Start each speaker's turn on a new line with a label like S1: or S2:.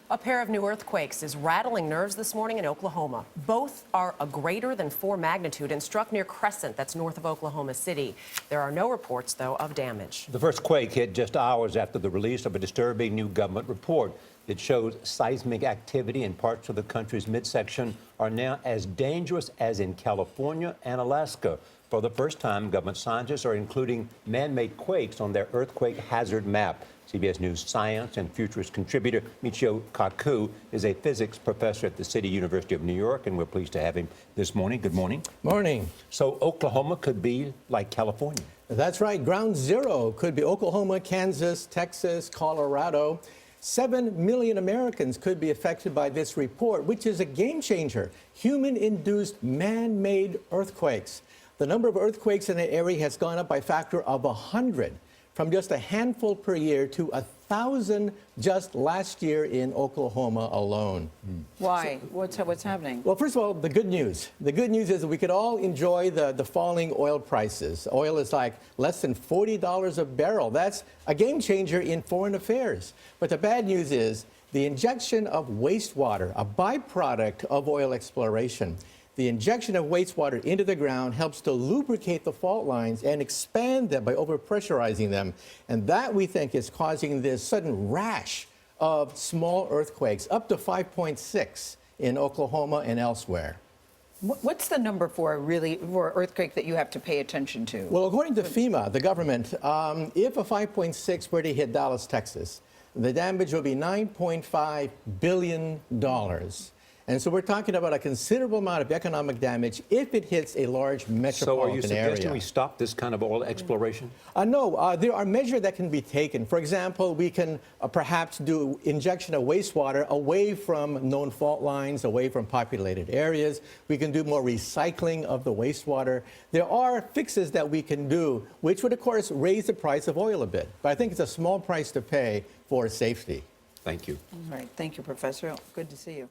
S1: A pair of new earthquakes is rattling nerves this morning in Oklahoma. Both are a greater than 4 magnitude and struck near Crescent, that's north of Oklahoma City. There are no reports, though, of damage.
S2: The first quake hit just hours after the release of a disturbing new government report. It shows seismic activity in parts of the country's midsection are now as dangerous as in California and Alaska. For the first time, government scientists are including man-made quakes on their earthquake hazard map. CBS News science and futurist contributor Michio Kaku is a physics professor at the City University of New York, and we're pleased to have him this morning. Good morning.
S3: Morning.
S2: So Oklahoma could be like California.
S3: That's right. Ground zero could be Oklahoma, Kansas, Texas, Colorado. 7 million Americans could be affected by this report, which is a game changer. Human-induced man-made earthquakes. The number of earthquakes in the area has gone up by a factor of 100. From just a handful per year to 1,000 just last year in Oklahoma alone.
S4: Why? What's happening?
S3: Well, first of all, the good news. The good news is that we could all enjoy the falling oil prices. Oil is like less than $40 a barrel. That's a game changer in foreign affairs. But the bad news is the injection of wastewater, a byproduct of oil exploration. The injection of wastewater into the ground helps to lubricate the fault lines and expand them by overpressurizing them. And that, we think, is causing this sudden rash of small earthquakes, up to 5.6 in Oklahoma and elsewhere.
S4: What's the number for earthquake that you have to pay attention to?
S3: Well, according to FEMA, the government, if a 5.6 were to hit Dallas, Texas, the damage will be $9.5 billion. And so we're talking about a considerable amount of economic damage if it hits a large metropolitan area.
S2: So are you suggesting we stop this kind of oil exploration?
S3: No, there are measures that can be taken. For example, we can perhaps do injection of wastewater away from known fault lines, away from populated areas. We can do more recycling of the wastewater. There are fixes that we can do, which would, of course, raise the price of oil a bit. But I think it's a small price to pay for safety.
S2: Thank you.
S4: All right. Thank you, Professor. Good to see you.